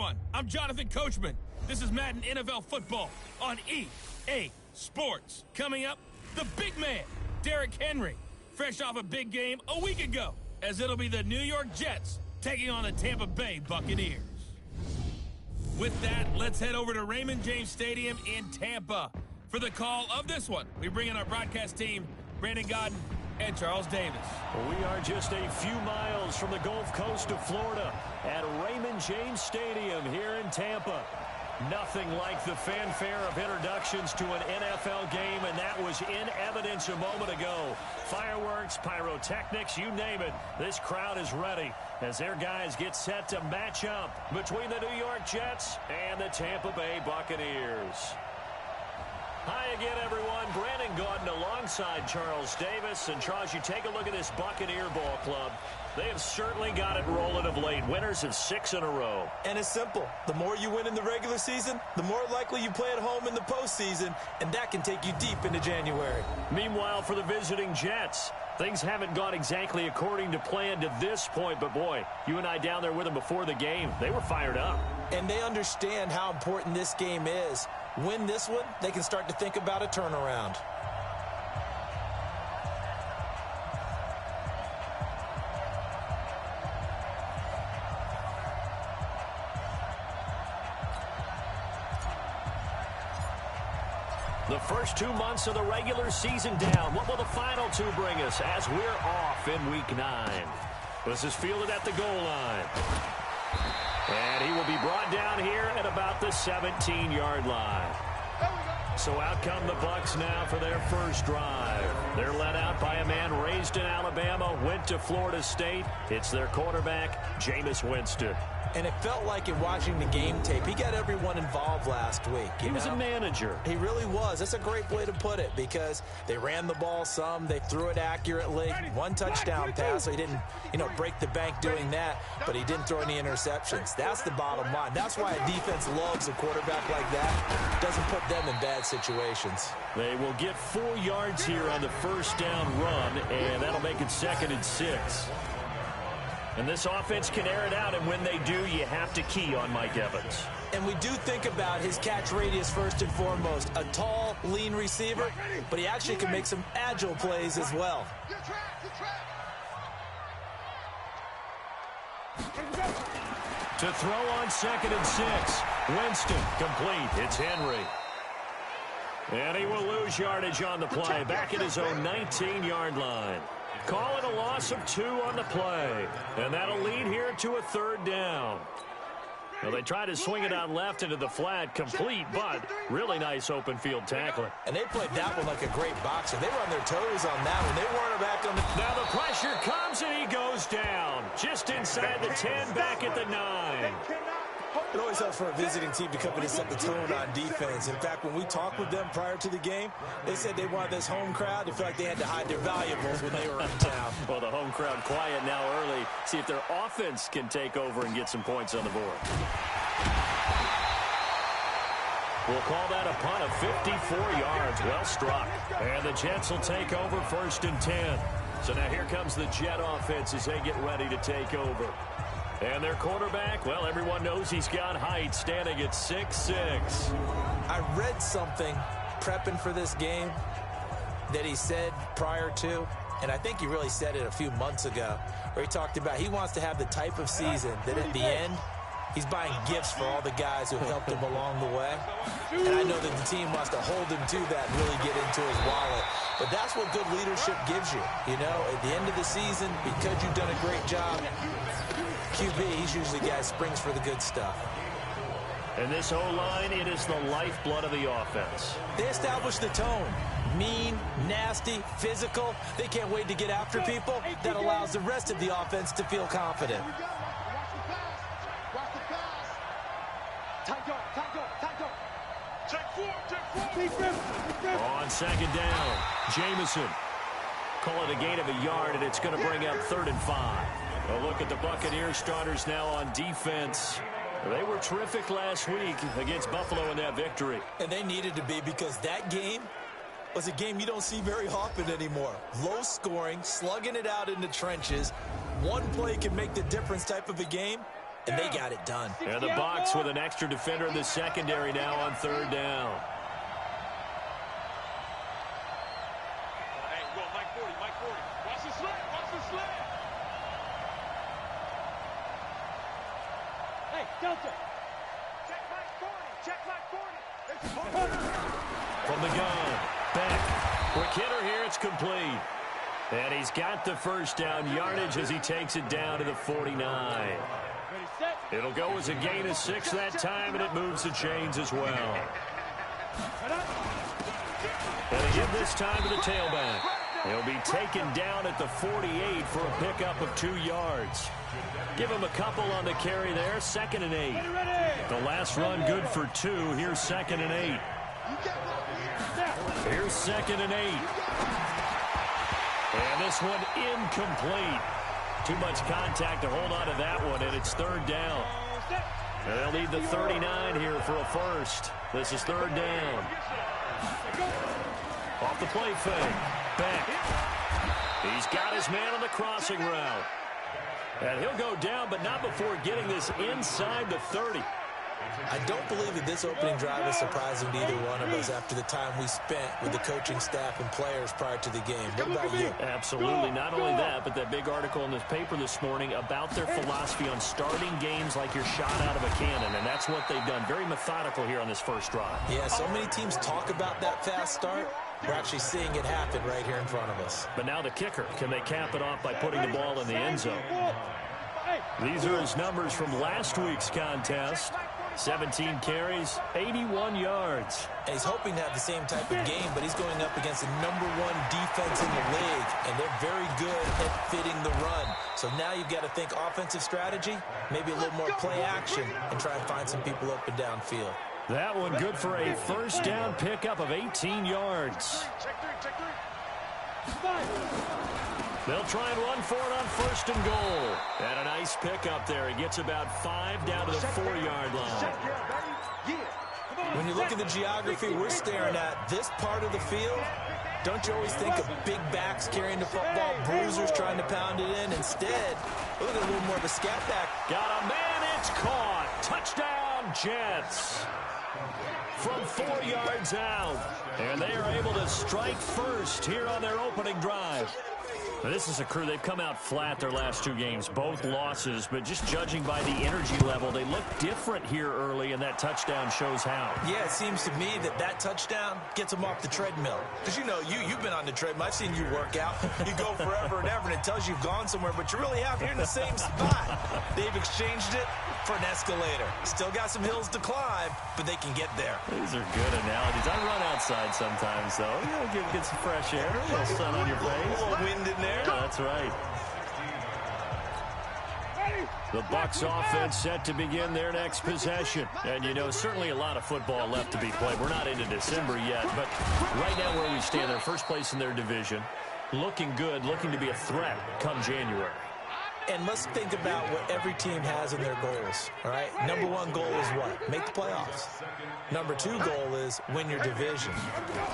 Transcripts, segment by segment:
everyone. I'm Jonathan Coachman. This is Madden NFL football on EA Sports. Coming up, the big man, Derrick Henry, fresh off a big game a week ago, as it'll be the New York Jets taking on the Tampa Bay Buccaneers. With that, let's head over to Raymond James Stadium in Tampa. For the call of this one, we bring in our broadcast team, Brandon Godden and Charles Davis. We are just a few miles from the Gulf Coast of Florida at Raymond James Stadium here in Tampa. Nothing like the fanfare of introductions to an NFL game, and that was in evidence a moment ago. Fireworks, pyrotechnics, you name it. This crowd is ready as their guys get set to match up between the New York Jets and the Tampa Bay Buccaneers. Hi again, everyone. Brandon Gaudin alongside Charles Davis. And Charles, you take a look at this Buccaneer ball club. They have certainly got it rolling of late. Winners of 6 in a row. And it's simple. The more you win in the regular season, the more likely you play at home in the postseason, and that can take you deep into January. Meanwhile, for the visiting Jets, things haven't gone exactly according to plan to this point. But, boy, you and I down there with them before the game, they were fired up. And they understand how important this game is. Win this one, they can start to think about a turnaround. The first 2 months of the regular season down. What will the final 2 bring us as we're off in Week 9? This is fielded at the goal line. And he will be brought down here at about the 17-yard line. So out come the Bucs now for their first drive. They're led out by a man raised in Alabama, went to Florida State. It's their quarterback, Jameis Winston. And it felt like in watching the game tape, he got everyone involved last week. He was a manager. He really was. That's a great way to put it because they ran the ball some. They threw it accurately. 1 touchdown pass, so he didn't, break the bank doing that, but he didn't throw any interceptions. That's the bottom line. That's why a defense loves a quarterback like that. Doesn't put them in bad situations. They will get 4 yards here on the first down run, and that'll make it 2nd and 6. And this offense can air it out, and when they do, you have to key on Mike Evans. And we do think about his catch radius first and foremost. A tall, lean receiver, but he actually can make some agile plays as well. To throw on 2nd and 6. Winston complete. It's Henry. And he will lose yardage on the play. Back at his own 19-yard line. Call it a loss of 2 on the play. And that'll lead here to a 3rd down. Well, they tried to swing it out left into the flat, complete, but really nice open field tackling. And they played that one like a great boxer. They were on their toes on that one. They weren't back on the... Now the pressure comes and he goes down. Just inside the 10, back at the 9. It always helps for a visiting team to come in and set the tone on defense. In fact, when we talked with them prior to the game, they said they wanted this home crowd. They feel like they had to hide their valuables when they were in town. Well, the home crowd quiet now early. See if their offense can take over and get some points on the board. We'll call that a punt of 54 yards. Well struck. And the Jets will take over 1st and 10. So now here comes the Jet offense as they get ready to take over. And their quarterback, well, everyone knows he's got height, standing at 6'6". I read something prepping for this game that he said prior to, and I think he really said it a few months ago, where he talked about he wants to have the type of season that at the end, he's buying gifts for all the guys who helped him along the way. And I know that the team wants to hold him to that and really get into his wallet. But that's what good leadership gives you. At the end of the season, because you've done a great job, QB, he's usually the guy who springs for the good stuff. And this O-line, it is the lifeblood of the offense. They establish the tone. Mean, nasty, physical. They can't wait to get after people. That allows the rest of the offense to feel confident. On 2nd down, Jamison. Call it a gain of a yard, and it's going to bring up 3rd and 5. A look at the Buccaneers starters now on defense. They were terrific last week against Buffalo in that victory. And they needed to be because that game was a game you don't see very often anymore. Low scoring, slugging it out in the trenches. One play can make the difference type of a game. and they got it done. And the Bucs with an extra defender in the secondary now on third down. Hey, go, Mike 40, Mike 40. Watch the slant, watch the slant. Hey, Delta. Check Mike 40, check Mike 40. From the gun, back. Quick hitter here, it's complete. And he's got the first down yardage as he takes it down to the 49. It'll go as a gain of 6 that time, and it moves the chains as well. And again this time to the tailback. He'll be taken down at the 48 for a pickup of 2 yards. Give him a couple on the carry there, 2nd and 8. The last run good for 2. Here's 2nd and 8. Here's 2nd and 8. And this one incomplete. Too much contact to hold on to that one, and it's 3rd down. And they'll need the 39 here for a first. This is 3rd down. Off the play fake. Back. He's got his man on the crossing route. And he'll go down, but not before getting this inside the 30. I don't believe that this opening drive is surprising to either one of us after the time we spent with the coaching staff and players prior to the game. What about you? Absolutely. Not only that, but that big article in the paper this morning about their philosophy on starting games like you're shot out of a cannon, and that's what they've done. Very methodical here on this first drive. Yeah, so many teams talk about that fast start. We're actually seeing it happen right here in front of us. But now the kicker. Can they cap it off by putting the ball in the end zone? These are his numbers from last week's contest. 17 carries, 81 yards. And he's hoping to have the same type of game, but he's going up against the #1 defense in the league, and they're very good at fitting the run. So now you've got to think offensive strategy, maybe a little more play action, and try and find some people open downfield. That one good for a first down pickup of 18 yards. They'll try and run for it on 1st and goal. And a nice pickup there. He gets about 5 down to the 4-yard line. When you look at the geography we're staring at, this part of the field, don't you always think of big backs carrying the football, bruisers trying to pound it in? Instead, look at a little more of a scat back. Got a man, it's caught. Touchdown, Jets. From 4 yards out. And they are able to strike first here on their opening drive. This is a crew. They've come out flat their last 2 games, both losses, but just judging by the energy level, they look different here early, and that touchdown shows how. Yeah, it seems to me that touchdown gets them off the treadmill. Because, you know, you've been on the treadmill. I've seen you work out. You go forever and ever, and it tells you you've gone somewhere, but you really have. You're in the same spot. They've exchanged it for an escalator. Still got some hills to climb, but they can get there. These are good analogies. I run outside sometimes, though. You know, get some fresh air, a little sun on your face. A little wind in there. That's right. The Bucs offense set to begin their next possession. And, you know, certainly a lot of football left to be played. We're not into December yet, but right now where we stand, they're first place in their division. Looking good, looking to be a threat come January. And let's think about what every team has in their goals, all right? #1 goal is what? Make the playoffs. #2 goal is win your division.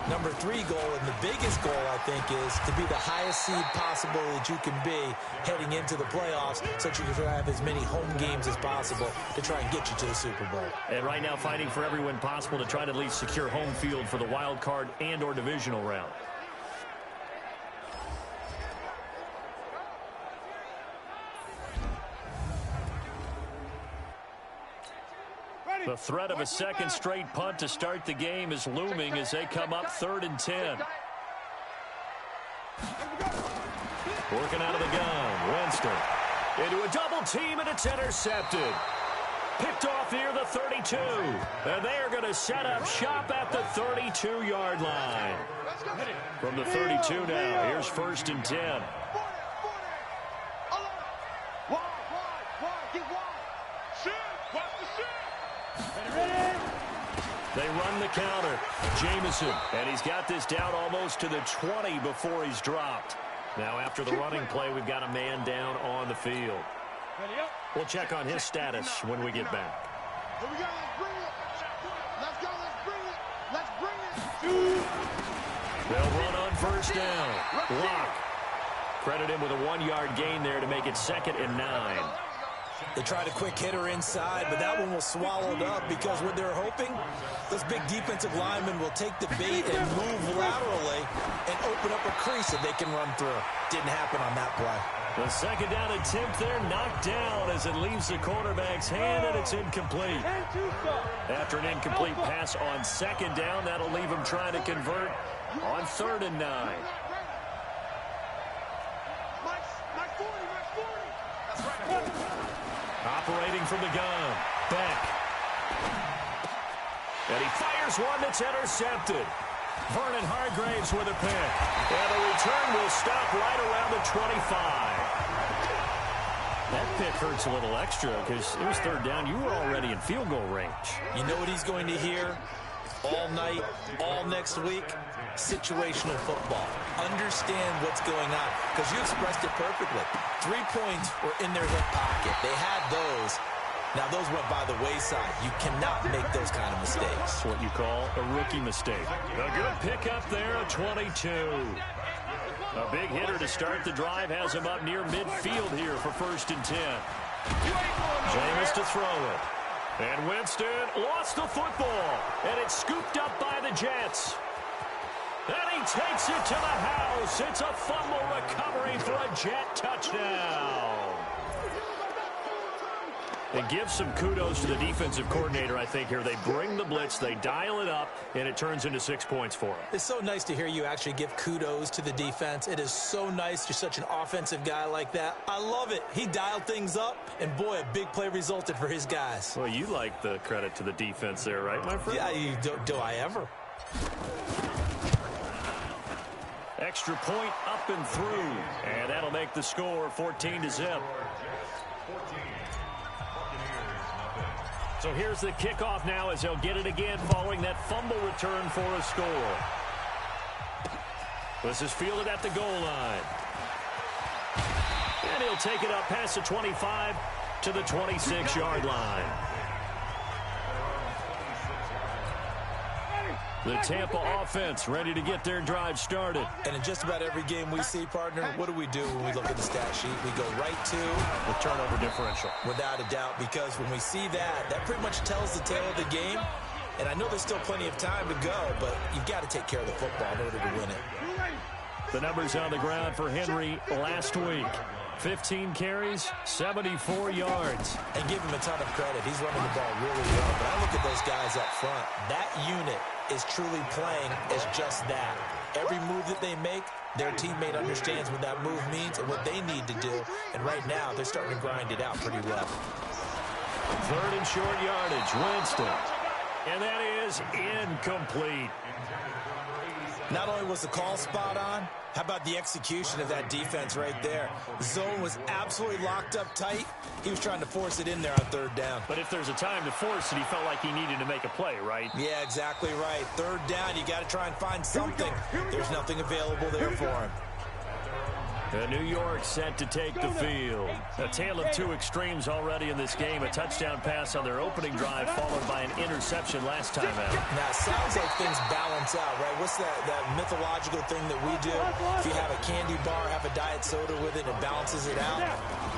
#3 goal, and the biggest goal, I think, is to be the highest seed possible that you can be heading into the playoffs so that you can have as many home games as possible to try and get you to the Super Bowl. And right now fighting for every win possible to try to at least secure home field for the wild card and or divisional round. The threat of a second straight punt to start the game is looming as they come up 3rd and 10. Working out of the gun. Winston into a double team, and it's intercepted. Picked off near the 32. And they are going to set up shop at the 32-yard line. From the 32 now, here's 1st and 10. They run the counter. Jamison, and he's got this down almost to the 20 before he's dropped. Now after the running play, we've got a man down on the field. We'll check on his status when we get back. Here we go, let's bring it. Let's go, let's bring it. Let's bring it. They'll run on 1st down. Lock. Credit him with a 1-yard gain there to make it 2nd and 9. They tried a quick hitter inside, but that one was swallowed up because what they're hoping, those big defensive linemen will take the bait and move laterally and open up a crease that they can run through. Didn't happen on that play. The second down attempt there knocked down as it leaves the quarterback's hand, and it's incomplete. After an incomplete pass on second down, that'll leave him trying to convert on 3rd and 9. Operating from the gun. Beck. And he fires one that's intercepted. Vernon Hargraves with a pick. And the return will stop right around the 25. That pick hurts a little extra because it was 3rd down. You were already in field goal range. You know what he's going to hear all night, all next week? Situational football. Understand what's going on, because you expressed it perfectly. 3 points were in their hip pocket. They had those. Now, those went by the wayside. You cannot make those kind of mistakes. That's what you call a rookie mistake. A good pickup there, a 22. A big hitter to start the drive has him up near midfield here for 1st and 10. Jameis to throw it. And Winston lost the football. And it's scooped up by the Jets. And he takes it to the house. It's a fumble recovery for a Jet touchdown. It gives some kudos to the defensive coordinator, I think, here. They bring the blitz, they dial it up, and it turns into 6 points for them. It's so nice to hear you actually give kudos to the defense. It is so nice. You're such an offensive guy like that. I love it. He dialed things up, and boy, a big play resulted for his guys. Well, you like the credit to the defense there, right, my friend? Yeah, do I ever? Extra point up and through, and that'll make the score 14-0. So here's the kickoff now as they'll get it again following that fumble return for a score. This is fielded at the goal line. And he'll take it up past the 25 to the 26-yard line. The Tampa offense ready to get their drive started. And in just about every game we see, partner, what do we do when we look at the stat sheet? We go right to the turnover differential. Without a doubt, because when we see that, that pretty much tells the tale of the game. And I know there's still plenty of time to go, but you've got to take care of the football in order to win it. The numbers on the ground for Henry last week. 15 carries, 74 yards. And give him a ton of credit. He's running the ball really well. But I look at those guys up front. That unit is truly playing as just that. Every move that they make, their teammate understands what that move means and what they need to do. And right now, they're starting to grind it out pretty well. 3rd and short yardage, Winston. And that is incomplete. Not only was the call spot on, how about the execution of that defense right there? Zone was absolutely locked up tight. He was trying to force it in there on 3rd down. But if there's a time to force it, he felt like he needed to make a play, right? Yeah, exactly right. 3rd down, you got to try and find something. There's nothing available there for him. New York set to take the field. A tale of two extremes already in this game. A touchdown pass on their opening drive followed by an interception last time out. Now, it sounds like things balance out, right? What's that mythological thing that we do? If you have a candy bar, have a diet soda with it, and it balances it out,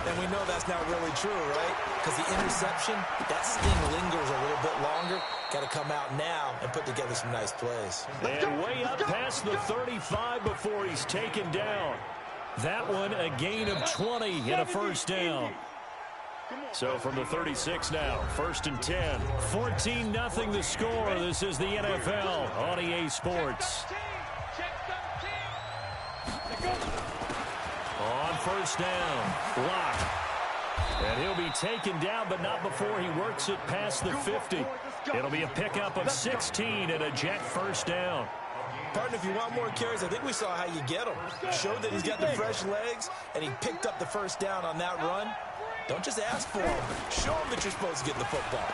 then we know that's not really true, right? Because the interception, that sting lingers a little bit longer. Got to come out now and put together some nice plays. And way up past the 35 before he's taken down. That one, a gain of 20 and a 1st down. So from the 36 now, 1st and 10. 14-0 the score. This is the NFL on EA Sports. On 1st down, Lock. And he'll be taken down, but not before he works it past the 50. It'll be a pickup of 16 and a Jet 1st down. Partner, if you want more carries, I think we saw how you get them. Showed that he's got the fresh legs, and he picked up the 1st down on that run. Don't just ask for him. Show him that you're supposed to get the football.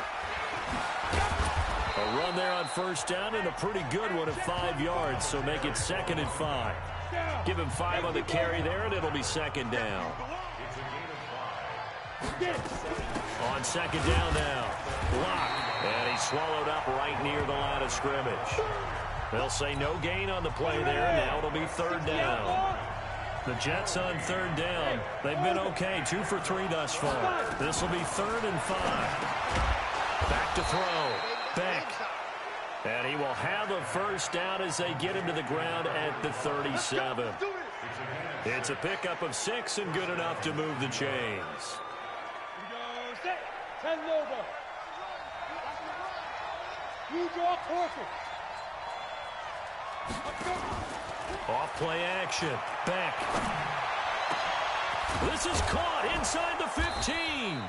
A run there on 1st down and a pretty good one at 5 yards, so make it 2nd and 5. Give him 5 on the carry there, and it'll be 2nd down. On 2nd down now, Lock. And he's swallowed up right near the line of scrimmage. They'll say no gain on the play there. Now it'll be 3rd down. The Jets on third down. They've been okay, 2 for 3 thus far. This will be 3rd and 5. Back to throw. Beck. And he will have a first down as they get him to the ground at the 37. It's a pickup of 6 and good enough to move the chains. 10 over. You draw quarter. Off play action. Beck. This is caught inside the 15.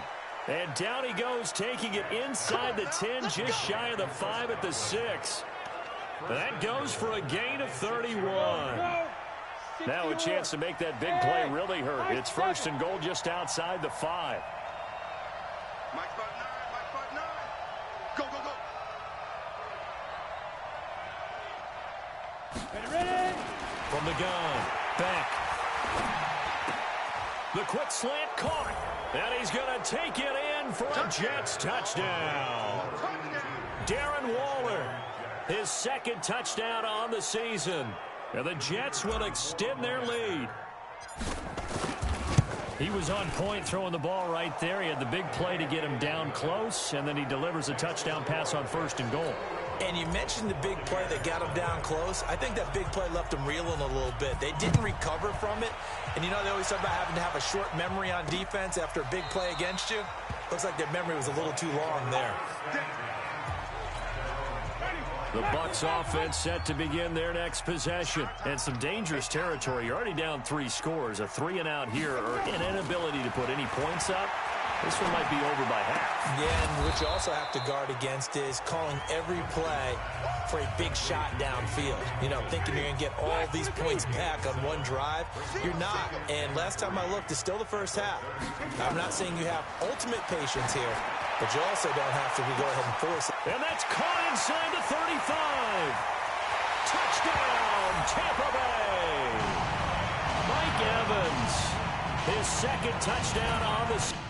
And down he goes, taking it inside the 10, just shy of the 5 at the 6. That goes for a gain of 31. Now a chance to make that big play really hurt. It's 1st and goal just outside the 5. Mike spot 9. Go, go, go. Ready? From the gun, Beck. The quick slant caught. And he's going to take it in for a Jets touchdown. Darren Waller, his 2nd touchdown on the season. And the Jets will extend their lead. He was on point throwing the ball right there. He had the big play to get him down close, and then he delivers a touchdown pass on 1st and goal. And you mentioned the big play that got him down close. I think that big play left him reeling a little bit. They didn't recover from it. And you know they always talk about having to have a short memory on defense after a big play against you. Looks like their memory was a little too long there. The Bucs offense set to begin their next possession. And some dangerous territory. You're already down 3 scores. A 3-and-out here or an inability to put any points up. This one might be over by half. Yeah, and what you also have to guard against is calling every play for a big shot downfield. You know, thinking you're going to get all these points back on one drive. You're not. And last time I looked, it's still the first half. I'm not saying you have ultimate patience here, but you also don't have to go ahead and force it. And that's caught inside the 35. Touchdown, Tampa Bay. Mike Evans, his 2nd touchdown on the season.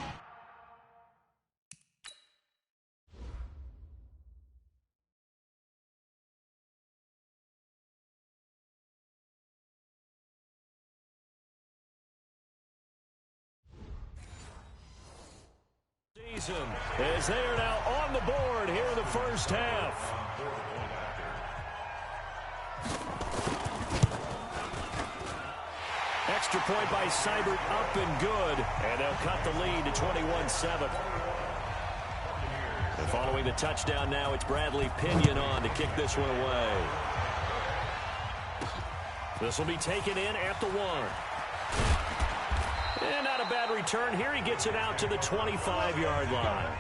As they are now on the board here in the first half. Extra point by Seibert, up and good. And they'll cut the lead to 21-7. And following the touchdown now, it's Bradley Pinion on to kick this one away. This will be taken in at the 1. And not a bad return here. He gets it out to the 25-yard line.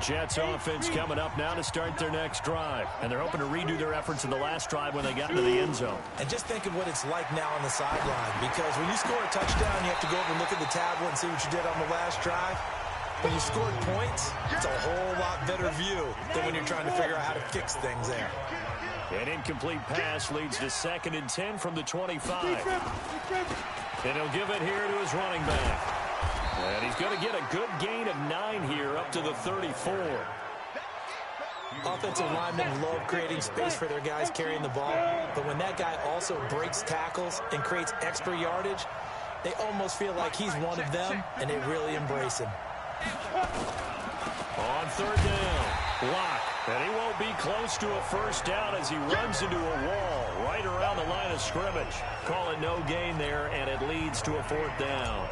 Jets offense coming up now to start their next drive. And they're hoping to redo their efforts in the last drive when they got into the end zone. And just think of what it's like now on the sideline. Because when you score a touchdown, you have to go over and look at the tablet and see what you did on the last drive. When you scored points, it's a whole lot better view than when you're trying to figure out how to fix things there. An incomplete pass leads to 2nd and 10 from the 25. And he'll give it here to his running back. And he's going to get a good gain of 9 here up to the 34. Offensive linemen love creating space for their guys carrying the ball. But when that guy also breaks tackles and creates extra yardage, they almost feel like he's one of them, and they really embrace him. On 3rd down, block. And he won't be close to a first down as he runs into a wall right around the line of scrimmage. Call it no gain there, and it leads to a 4th down.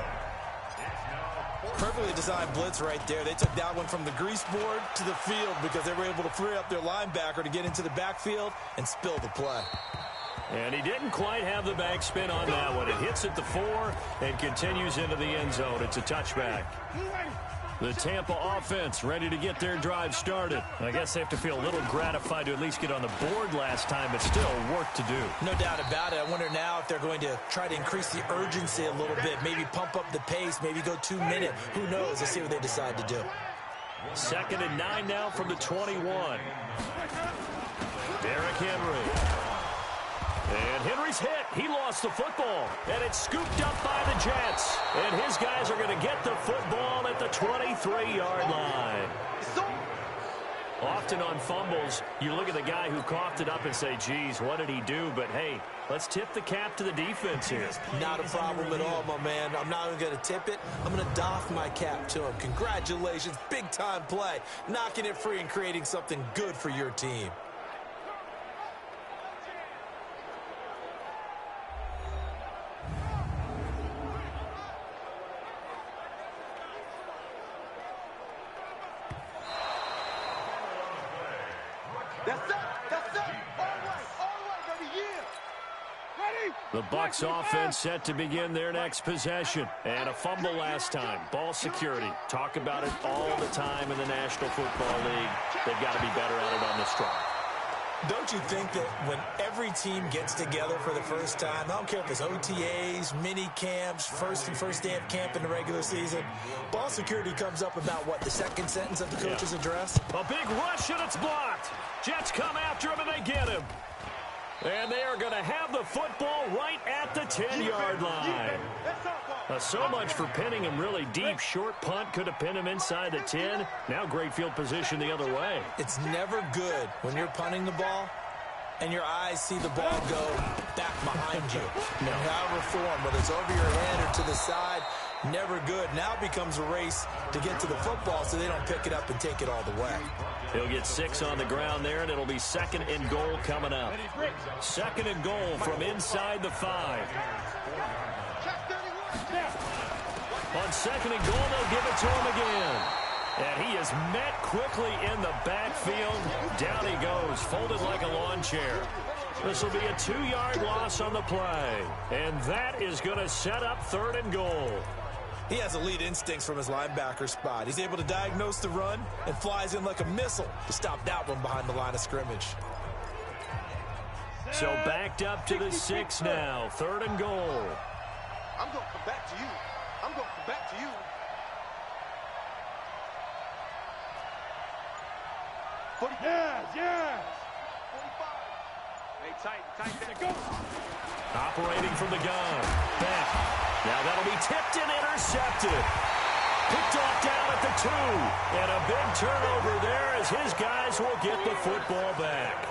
Perfectly designed blitz right there. They took that one from the grease board to the field because they were able to free up their linebacker to get into the backfield and spill the play. And he didn't quite have the backspin on that one. It hits at the 4 and continues into the end zone. It's a touchback. The Tampa offense ready to get their drive started. I guess they have to feel a little gratified to at least get on the board last time, but still work to do. No doubt about it. I wonder now if they're going to try to increase the urgency a little bit, maybe pump up the pace, maybe go 2 minute. Who knows? Let's see what they decide to do. 2nd and 9 now from the 21. Derrick Henry. And Henry's hit. He lost the football. And it's scooped up by the Jets. And his guys are going to get the football at the 23-yard line. Often on fumbles, you look at the guy who coughed it up and say, geez, what did he do? But, hey, let's tip the cap to the defense here. Not a problem at all, my man. I'm not even going to tip it. I'm going to doff my cap to him. Congratulations. Big-time play. Knocking it free and creating something good for your team. The Bucs offense set to begin their next possession. And a fumble last time. Ball security. Talk about it all the time in the National Football League. They've got to be better at it on this drive. Don't you think that when every team gets together for the first time, I don't care if it's OTAs, mini camps, first day of camp in the regular season, ball security comes up about, what, the second sentence of the coach's address? A big rush and it's blocked. Jets come after him and they get him. And they are going to have the football right at the 10-yard line. So much for pinning him really deep. Short punt could have pinned him inside the 10. Now great field position the other way. It's never good when you're punting the ball and your eyes see the ball go back behind you. No. However form, whether it's over your head or to the side, never good. Now it becomes a race to get to the football so they don't pick it up and take it all the way. He'll get 6 on the ground there, and it'll be 2nd and goal coming up. 2nd and goal from inside the 5. On 2nd and goal, they'll give it to him again. And he is met quickly in the backfield. Down he goes, folded like a lawn chair. This will be a 2-yard loss on the play. And that is going to set up 3rd and goal. He has elite instincts from his linebacker spot. He's able to diagnose the run and flies in like a missile to stop that one behind the line of scrimmage. So backed up to the 6 now. 3rd and goal. I'm going to come back to you. I'm going to come back to you. Yes. 45. Hey, tight that. Go. Operating from the gun. Back. Now that'll be tipped and intercepted. Picked off down at the 2. And a big turnover there as his guys will get the football back.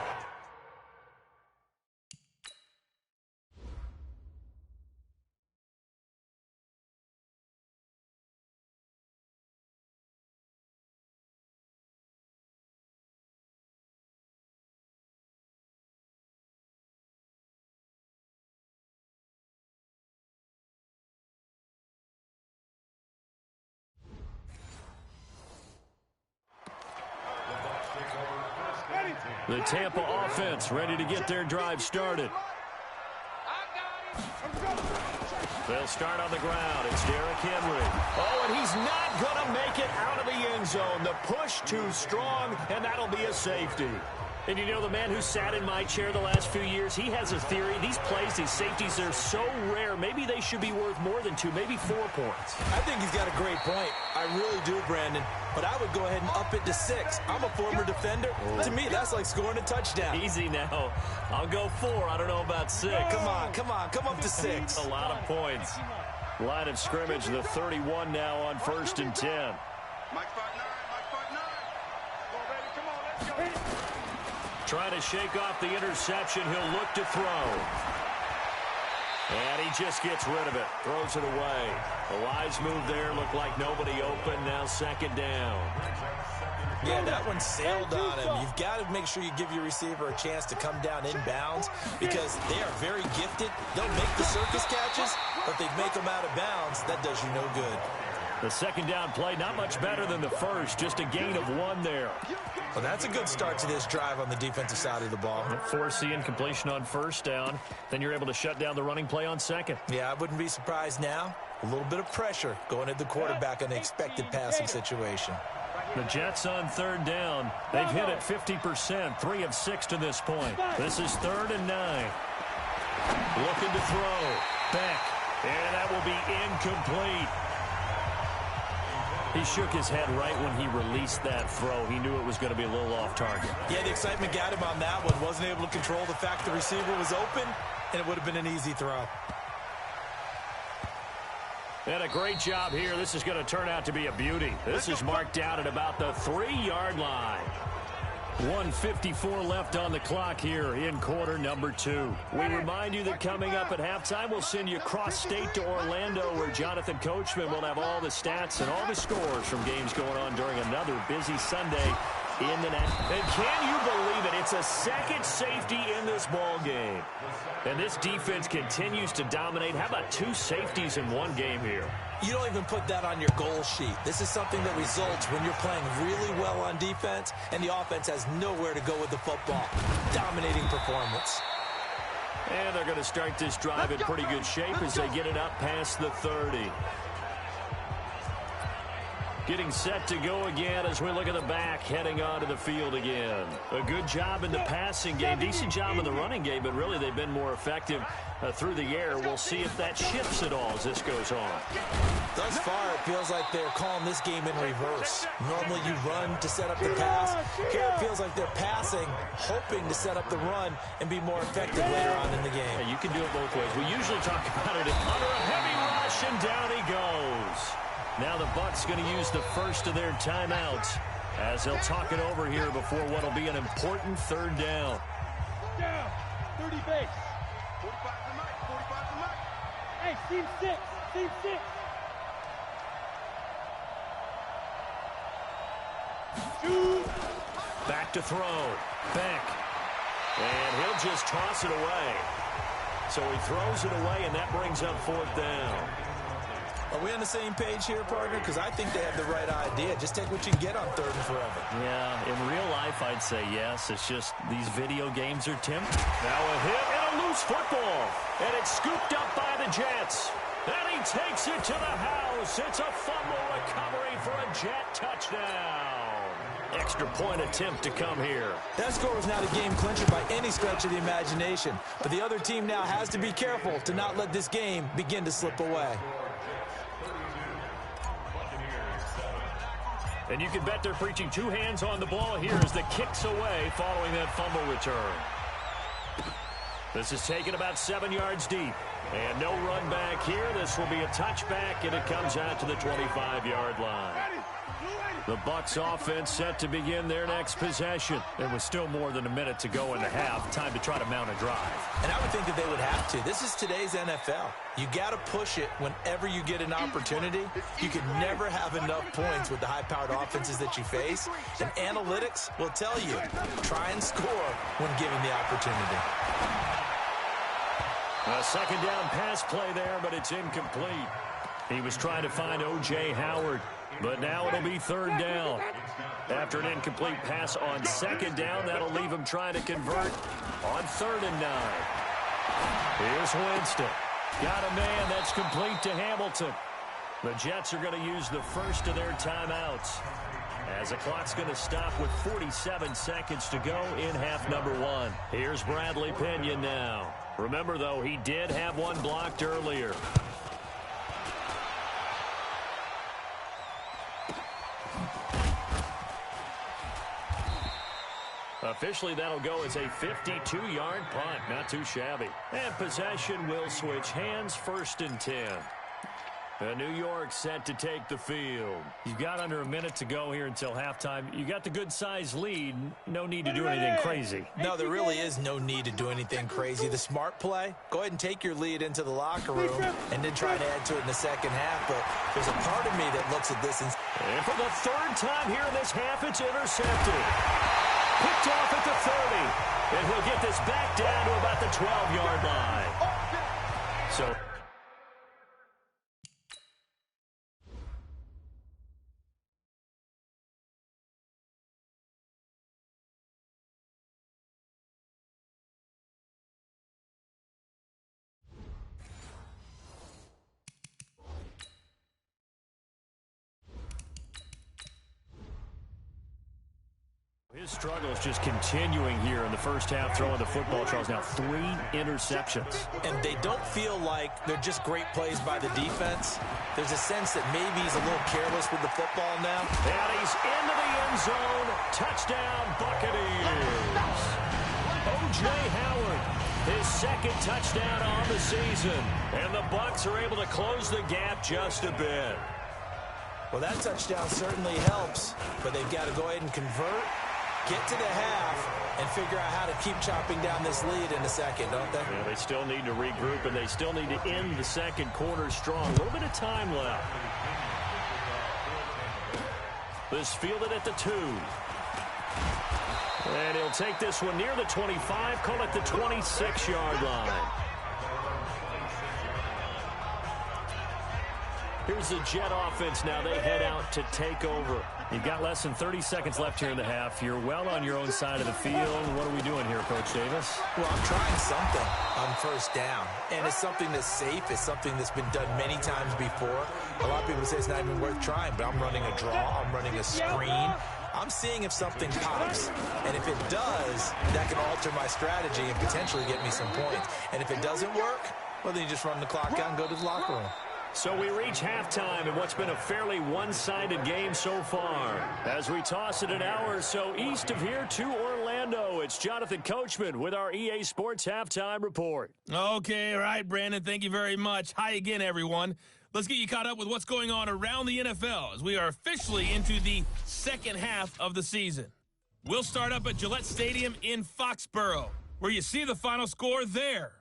The Tampa offense ready to get their drive started. They'll start on the ground. It's Derrick Henry. Oh, and he's not going to make it out of the end zone. The push too strong, and that'll be a safety. And you know, the man who sat in my chair the last few years, he has a theory. These plays, these safeties, they're so rare. Maybe they should be worth more than 2, maybe 4 points. I think he's got a great point. I really do, Brandon. But I would go ahead and up it to 6. I'm a former defender. Oh. To me, that's like scoring a touchdown. Easy now. I'll go 4. I don't know about 6. Come on. Come up to 6. A lot of points. Line of scrimmage, the 31 now on 1st and 10. Mike 5-9. Come on, let's go. Trying to shake off the interception. He'll look to throw. And he just gets rid of it. Throws it away. The Lions move there. Look like nobody open. Now 2nd down. Yeah, that one sailed on him. You've got to make sure you give your receiver a chance to come down inbounds because they are very gifted. They'll make the circus catches, but they make them out of bounds. That does you no good. The 2nd down play, not much better than the first. Just a gain of 1 there. Well, that's a good start to this drive on the defensive side of the ball. Forcing completion on 1st down. Then you're able to shut down the running play on 2nd. Yeah, I wouldn't be surprised now. A little bit of pressure going at the quarterback on the expected passing situation. The Jets on 3rd down. They've hit it 50%, 3 of 6 to this point. This is 3rd and 9. Looking to throw. Back. And that will be incomplete. He shook his head right when he released that throw. He knew it was going to be a little off target. Yeah, the excitement got him on that one. Wasn't able to control the fact the receiver was open, and it would have been an easy throw. And a great job here. This is going to turn out to be a beauty. This is marked out at about the 3-yard line. 1:54 left on the clock here in quarter number 2. We remind you that coming up at halftime, we'll send you cross-state to Orlando, where Jonathan Coachman will have all the stats and all the scores from games going on during another busy Sunday in the net. And can you believe it? It's a second safety in this ball game. And this defense continues to dominate. How about 2 safeties in one game here? You don't even put that on your goal sheet. This is something that results when you're playing really well on defense and the offense has nowhere to go with the football. Dominating performance. And they're going to start this drive in pretty good shape as they get it up past the 30. Getting set to go again as we look at the back, heading onto the field again. A good job in the passing game, decent job in the running game, but really they've been more effective through the air. We'll see if that shifts at all as this goes on. Thus far, it feels like they're calling this game in reverse. Normally you run to set up the pass. Here it feels like they're passing, hoping to set up the run and be more effective later on in the game. Yeah, you can do it both ways. We usually talk about it under a heavy rush, and down he goes. Now the Bucs going to use the first of their timeouts as they'll talk it over here before what will be an important third down. Down. 30 base. 45 to Mike. 45 to Mike. Hey, team 6. Team 6. Shoot. Back to throw. Beck. And he'll just toss it away. So he throws it away, and that brings up 4th down. Are we on the same page here, partner? Because I think they have the right idea. Just take what you can get on 3rd and forever. Yeah, in real life, I'd say yes. It's just these video games are tempting. Now a hit and a loose football. And it's scooped up by the Jets. And he takes it to the house. It's a fumble recovery for a Jet touchdown. Extra point attempt to come here. That score was not a game clincher by any stretch of the imagination. But the other team now has to be careful to not let this game begin to slip away. And you can bet they're preaching 2 hands on the ball here as the kick's away following that fumble return. This is taken about 7 yards deep. And no run back here. This will be a touchback, and it comes out to the 25-yard line. The Bucs offense set to begin their next possession. There was still more than a minute to go in the half. Time to try to mount a drive. And I would think that they would have to. This is today's NFL. You got to push it whenever you get an opportunity. You can never have enough points with the high-powered offenses that you face. And analytics will tell you, try and score when given the opportunity. A second down pass play there, but it's incomplete. He was trying to find O.J. Howard, but now it'll be 3rd down. After an incomplete pass on 2nd down, that'll leave him trying to convert on 3rd and 9. Here's Winston. Got a man that's complete to Hamilton. The Jets are going to use the first of their timeouts as the clock's going to stop with 47 seconds to go in half number 1. Here's Bradley Pinion now. Remember, though, he did have one blocked earlier. Officially, that'll go as a 52-yard punt. Not too shabby. And possession will switch hands, 1st and 10. New York set to take the field. You've got under a minute to go here until halftime. You got the good-sized lead. No need to do anything crazy. No, there really is no need to do anything crazy. The smart play, go ahead and take your lead into the locker room and then try to add to it in the second half. But there's a part of me that looks at this and for the 3rd time here in this half, it's intercepted. Picked off at the 30. And he'll get this back down to about the 12-yard line. So his struggle is just continuing here in the first half, throwing the football. Charles, now 3 interceptions. And they don't feel like they're just great plays by the defense. There's a sense that maybe he's a little careless with the football now. And he's into the end zone. Touchdown, Buccaneers. O.J. Howard, his 2nd touchdown on the season. And the Bucs are able to close the gap just a bit. Well, that touchdown certainly helps, but they've got to go ahead and convert get to the half and figure out how to keep chopping down this lead in the second, don't they? Yeah, they still need to regroup, and they still need to end the second quarter strong. A little bit of time left. This fielded at the 2. And he'll take this one near the 25, call it the 26-yard line. Here's the Jet offense now. They head out to take over. You've got less than 30 seconds left here in the half. You're well on your own side of the field. What are we doing here, Coach Davis? Well, I'm trying something on first down. And it's something that's safe. It's something that's been done many times before. A lot of people say it's not even worth trying, but I'm running a draw. I'm running a screen. I'm seeing if something pops. And if it does, that can alter my strategy and potentially get me some points. And if it doesn't work, well, then you just run the clock out and go to the locker room. So we reach halftime in what's been a fairly one-sided game so far. As we toss it an hour or so east of here to Orlando, it's Jonathan Coachman with our EA Sports Halftime Report. Okay, all right, Brandon, thank you very much. Hi again, everyone. Let's get you caught up with what's going on around the NFL as we are officially into the second half of the season. We'll start up at Gillette Stadium in Foxborough, where you see the final score there.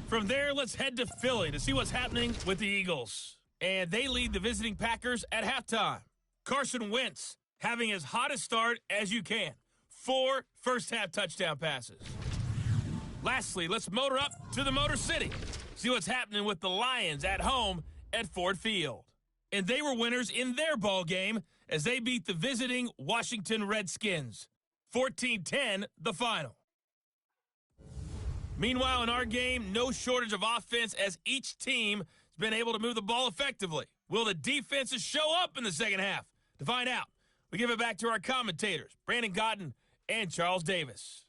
From there, let's head to Philly to see what's happening with the Eagles. And they lead the visiting Packers at halftime. Carson Wentz having his hottest start as you can. 4 first-half touchdown passes. Lastly, let's motor up to the Motor City. See what's happening with the Lions at home at Ford Field. And they were winners in their ball game as they beat the visiting Washington Redskins. 14-10, the final. Meanwhile, in our game, no shortage of offense as each team has been able to move the ball effectively. Will the defenses show up in the second half? To find out, we give it back to our commentators, Brandon Godden and Charles Davis.